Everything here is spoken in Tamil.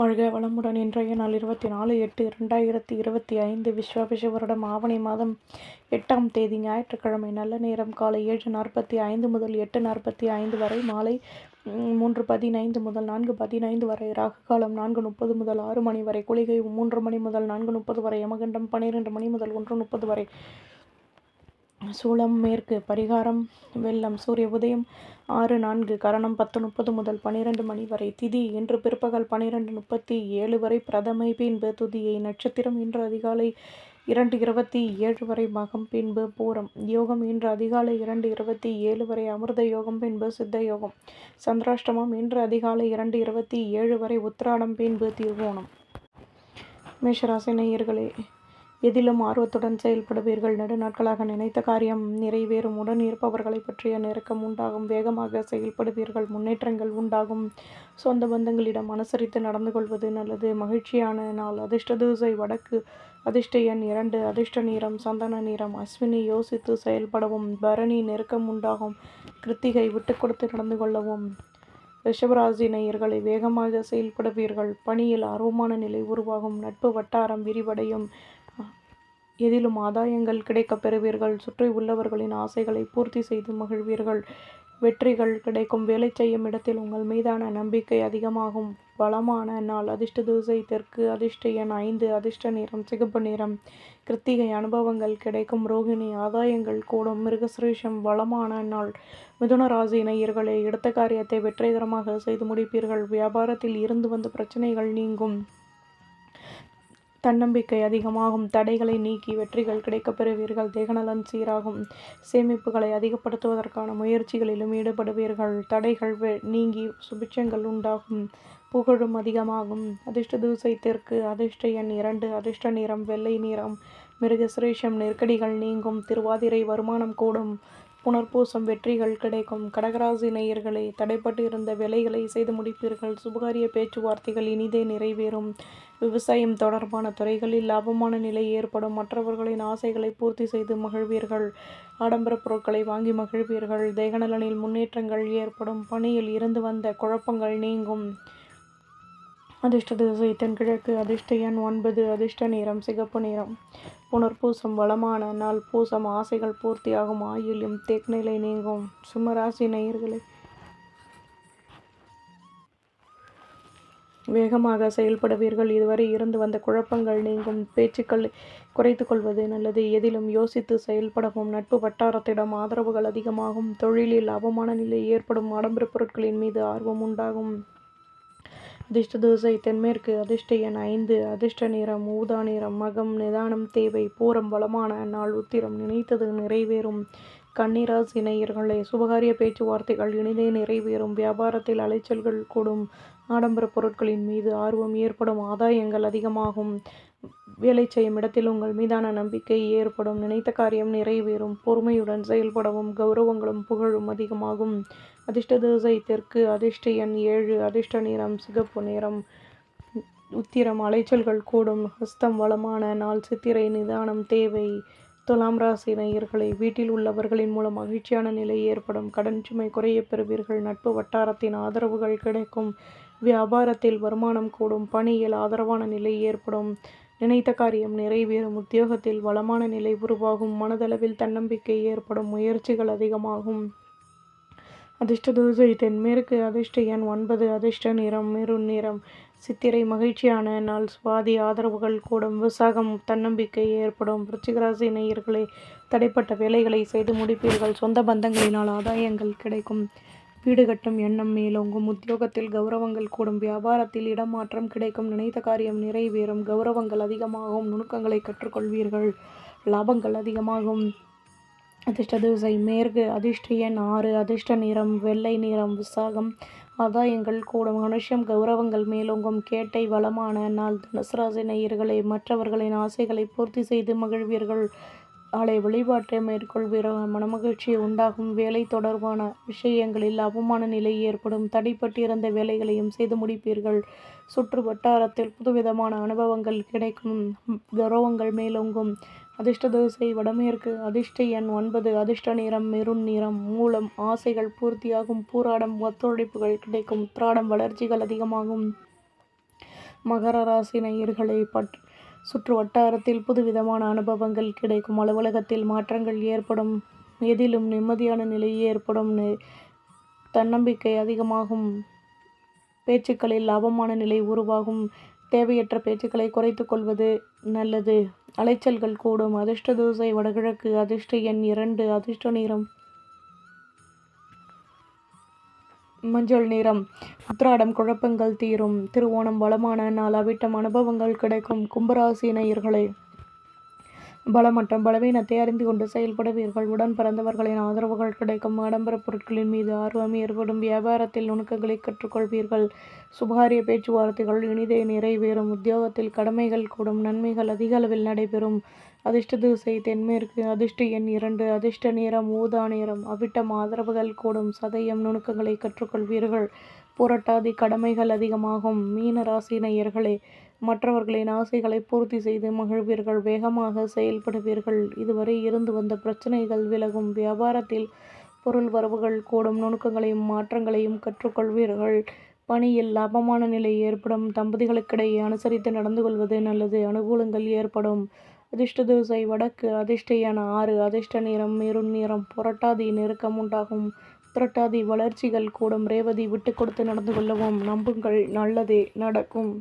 வாழ்க வளமுடன். இன்றைய நாள் 24/8/2025 விஸ்வாபிஷ வருடம் ஆவணி மாதம் 8ஆம் தேதி ஞாயிற்றுக்கிழமை. நல்ல நேரம் காலை 7:45 முதல் 8:45 வரை, மாலை 3:15 முதல் 4:15 வரை, ராகு காலம் 4:30 முதல் 6 மணி வரை, குளிகை 3 மணி முதல் 4:30 வரை, யமகண்டம் 12 மணி முதல் 1:30 வரை, சூலம் மேற்கு, பரிகாரம் வெள்ளம், சூரிய உதயம் 6:04, கரணம் 10:30 முதல் 12 மணி வரை, திதி இன்று பிற்பகல் 12:37 வரை, பிரதமை பின்பு துதியை, நட்சத்திரம் இன்று அதிகாலை 2:27 வரை, மகம் பின்பு பூரம், யோகம் இன்று அதிகாலை 2:27 வரை, அமிர்த யோகம் பின்பு சித்த யோகம், சந்திராஷ்டமம் இன்று அதிகாலை 2:27 வரை, உத்திராடம் பின்பு திருவோணம். மேஷராசி நேயர்களே, எதிலும் ஆர்வத்துடன் செயல்படுவீர்கள். நெடுநாட்களாக நினைத்த காரியம் நிறைவேறும். உடன் இருப்பவர்களை பற்றிய நெருக்கம் உண்டாகும். வேகமாக செயல்படுவீர்கள். முன்னேற்றங்கள் உண்டாகும். சொந்த பந்தங்களிடம் அனுசரித்து நடந்து கொள்வது நல்லது. மகிழ்ச்சியான நாள். அதிர்ஷ்ட திசை வடக்கு. அதிர்ஷ்ட எண் 2. அதிர்ஷ்ட நிறம் சந்தன நிறம். அஸ்வினி யோசித்து செயல்படவும். பரணி நெருக்கம் உண்டாகும். கிருத்திகை விட்டு கொடுத்து நடந்து கொள்ளவும். ரிஷபராசி நேயர்களை, வேகமாக செயல்படுவீர்கள். பணியில் ஆர்வமான நிலை உருவாகும். நட்பு வட்டாரம் விரிவடையும். எதிலும் ஆதாயங்கள் கிடைக்கப் பெறுவீர்கள். சுற்றி உள்ளவர்களின் ஆசைகளை பூர்த்தி செய்து மகிழ்வீர்கள். வெற்றிகள் கிடைக்கும். வேலை செய்யும் இடத்தில் உங்கள் மீதான நம்பிக்கை அதிகமாகும். வளமான நாள். அதிர்ஷ்ட திசை தெற்கு. அதிர்ஷ்ட எண் 5. அதிர்ஷ்ட நிறம் சிகப்பு நிறம். கிருத்திகை அனுபவங்கள் கிடைக்கும். ரோகிணி ஆதாயங்கள் கூடும். மிருகசிரீஷம் வளமான நாள். மிதுன ராசி நேயர்களே, எடுத்த காரியத்தை வெற்றிகரமாக செய்து முடிப்பீர்கள். வியாபாரத்தில் இருந்து வந்த பிரச்சனைகள் நீங்கும். தன்னம்பிக்கை அதிகமாகும். தடைகளை நீக்கி வெற்றிகள் கிடைக்கப் பெறுவீர்கள். தேகநலன் சீராகும். சேமிப்புகளை அதிகப்படுத்துவதற்கான முயற்சிகளிலும் ஈடுபடுவீர்கள். தடைகள் நீங்கி சுபிட்சங்கள் உண்டாகும். புகழும் அதிகமாகும். அதிர்ஷ்ட திசை தெற்கு. அதிர்ஷ்ட எண் 2. அதிர்ஷ்ட நிறம் வெள்ளை நிறம். மிருகசிரீஷம் நெருக்கடிகள் நீங்கும். திருவாதிரை வருமானம் கூடும். புனர்பூசம் வெற்றிகள் கிடைக்கும். கடகராசி நேயர்களே, தடைப்பட்டு இருந்த வேலைகளை செய்து முடிப்பீர்கள். சுபகாரிய பேச்சுவார்த்தைகள் இனிதே நிறைவேறும். விவசாயம் தொடர்பான துறைகளில் லாபமான நிலை ஏற்படும். மற்றவர்களின் ஆசைகளை பூர்த்தி செய்து மகிழ்வீர்கள். ஆடம்பர பொருட்களை வாங்கி மகிழ்வீர்கள். தேகநலனில் முன்னேற்றங்கள் ஏற்படும். பணியில் இருந்து வந்த குழப்பங்கள் நீங்கும். அதிர்ஷ்ட திசை தென்கிழக்கு. அதிர்ஷ்ட எண் 9. அதிர்ஷ்ட நிறம் சிகப்பு நிறம். புனர்பூசம் வளமான நாள். பூசம் ஆசைகள் பூர்த்தியாகும். ஆயில்யம் தேக்நிலை நீங்கும். சிம்மராசி நேயர்களே, வேகமாக செயல்படுவீர்கள். இதுவரை இருந்து வந்த குழப்பங்கள் நீங்கும். பேச்சுக்கள் குறைத்து கொள்வது நல்லது. எதிலும் யோசித்து செயல்படவும். நட்பு வட்டாரத்திடம் ஆதரவுகள் அதிகமாகும். தொழிலில் லாபமான நிலை ஏற்படும். ஆடம்பர பொருட்களின் மீது ஆர்வம் உண்டாகும். அதிர்ஷ்ட திசை தென்மேற்கு. அதிர்ஷ்ட எண் 5. அதிர்ஷ்ட நிறம் ஊதா நிறம். மகம் நிதானம் தேவை. பூரம் வளமான நாள். உத்திரம் நினைத்தது நிறைவேறும். கன்னிராசி நேயர்களே, சுபகாரிய பேச்சுவார்த்தைகள் இனிதே நிறைவேறும். வியாபாரத்தில் அலைச்சல்கள் கூடும். ஆடம்பர பொருட்களின் மீது ஆர்வம் ஏற்படும். ஆதாயங்கள் அதிகமாகும். வேலை செய்யும் இடத்தில் உங்கள் மீதான நம்பிக்கை ஏற்படும். நினைத்த காரியம் நிறைவேறும். பொறுமையுடன் செயல்படவும். கௌரவங்களும் புகழும் அதிகமாகும். அதிர்ஷ்ட திசை தெற்கு. அதிர்ஷ்ட எண் 7. அதிர்ஷ்ட நிறம் சிகப்பு நிறம். உத்திரம் அலைச்சல்கள் கூடும். ஹஸ்தம் வளமான நாள். சித்திரை நிதானம் தேவை. துலாம் ராசி நேயர்களை, வீட்டில் உள்ளவர்களின் மூலம் மகிழ்ச்சியான நிலை ஏற்படும். கடன் சுமை குறைய பெறுவீர்கள். நட்பு வட்டாரத்தின் ஆதரவுகள் கிடைக்கும். வியாபாரத்தில் வருமானம் கூடும். பணியில் ஆதரவான நிலை ஏற்படும். நினைத்த காரியம் நிறைவேறும். உத்தியோகத்தில் வளமான நிலை உருவாகும். மனதளவில் தன்னம்பிக்கை ஏற்படும். முயற்சிகள் அதிகமாகும். அதிர்ஷ்ட திசை தென்மேற்கு. அதிர்ஷ்ட எண் 9. அதிர்ஷ்ட நிறம் மெரூன் நிறம். சித்திரை மகிழ்ச்சியான நாள். சுவாதி ஆதரவுகள் கூடும். விசாகம் தன்னம்பிக்கை ஏற்படும். விருச்சிகராசி நேயர்களே, தடைப்பட்ட வேலைகளை செய்து முடிப்பீர்கள். சொந்த பந்தங்களினால் ஆதாயங்கள் கிடைக்கும். வீடு கட்டும் எண்ணம் மேலோங்கும். உத்தியோகத்தில் கௌரவங்கள் கூடும். வியாபாரத்தில் இடமாற்றம் கிடைக்கும். நினைத்த காரியம் நிறைவேறும். கௌரவங்கள் அதிகமாகும். நுணுக்கங்களை கற்றுக்கொள்வீர்கள். லாபங்கள் அதிகமாகும். அதிர்ஷ்ட திசை மேற்கு. அதிர்ஷ்ட எண் 6. அதிர்ஷ்ட நிறம் வெள்ளை நிறம். விசாகம் ஆதாயங்கள் கூடும். மனுஷம் கௌரவங்கள் மேலோங்கும். கேட்டை வளமான நாள். தனுசு ராசி நேயர்களே, மற்றவர்களின் ஆசைகளை பூர்த்தி செய்து மகிழ்வீர்கள். ஆலய வழிபாட்டை மேற்கொள்வீர்கள். மனமகிழ்ச்சி உண்டாகும். வேலை தொடர்பான விஷயங்களில் லாபமான நிலை ஏற்படும். தடைப்பட்டிருந்த வேலைகளையும் செய்து முடிப்பீர்கள். சுற்று வட்டாரத்தில் புதுவிதமான அனுபவங்கள் கிடைக்கும். கௌரவங்கள் மேலோங்கும். அதிர்ஷ்ட திசை வடமேற்கு. அதிர்ஷ்ட எண் 9. அதிர்ஷ்ட நிறம் மெரூன் நிறம். மூலம் ஆசைகள் பூர்த்தியாகும். பூராடம் ஒத்துழைப்புகள் கிடைக்கும். உத்திராடம் வளர்ச்சிகள் அதிகமாகும். மகர ராசி நேயர்களே, சுற்று வட்டாரத்தில் புதுவிதமான அனுபவங்கள் கிடைக்கும். அலுவலகத்தில் மாற்றங்கள் ஏற்படும். எதிலும் நிம்மதியான நிலை ஏற்படும். தன்னம்பிக்கை அதிகமாகும். பேச்சுக்களில் லாபமான நிலை உருவாகும். தேவையற்ற பேச்சுக்களை குறைத்துக் கொள்வது நல்லது. அலைச்சல்கள் கூடும். அதிர்ஷ்ட திசை வடகிழக்கு. அதிர்ஷ்ட எண் 2. அதிர்ஷ்ட நிறம் மஞ்சள் நிறம். உத்திராடம் குழப்பங்கள் தீரும். திருவோணம் வளமான நாள். அவிட்டம் அனுபவங்கள் கிடைக்கும். கும்பராசி நேயர்களே, பலம் மற்றும் பலவீனத்தை அறிந்து கொண்டு செயல்படுவீர்கள். உடன் பிறந்தவர்களின் ஆதரவுகள் கிடைக்கும். ஆடம்பர பொருட்களின் மீது ஆர்வம் ஏற்படும். வியாபாரத்தில் நுணுக்கங்களை கற்றுக்கொள்வீர்கள். சுபகாரிய பேச்சுவார்த்தைகள் இனிதே நிறைவேறும். உத்தியோகத்தில் கடமைகள் கூடும். நன்மைகள் அதிக அளவில் நடைபெறும். அதிர்ஷ்ட திசை தென்மேற்கு. அதிர்ஷ்ட எண் 2. அதிர்ஷ்ட நிறம் ஊதா நிறம். அவிட்டம் ஆதரவுகள் கூடும். சதயம் நுணுக்கங்களை கற்றுக்கொள்வீர்கள். புரட்டாதி கடமைகள் அதிகமாகும். மீன ராசி நேயர்களே, மற்றவர்களின் ஆசைகளை பூர்த்தி செய்து மகிழ்வீர்கள். வேகமாக செயல்படுவீர்கள். இதுவரை இருந்து வந்த பிரச்சனைகள் விலகும். வியாபாரத்தில் பொருள் வரவுகள் கூடும். நுணுக்கங்களையும் மாற்றங்களையும் கற்றுக்கொள்வீர்கள். பணியில் லாபமான நிலை ஏற்படும். தம்பதிகளுக்கிடையே அனுசரித்து நடந்து கொள்வது நல்லது. அனுகூலங்கள் ஏற்படும். அதிர்ஷ்ட திசை வடக்கு. அதிர்ஷ்ட எண் 6. அதிர்ஷ்ட நிறம் மெரூன் நிறம். புரட்டாதி நெருக்கம் உண்டாகும். உத்திரட்டாதி வளர்ச்சிகள் கூடும். ரேவதி விட்டு கொடுத்து நடந்து கொள்ளவும். நம்புங்கள், நல்லதே நடக்கும்.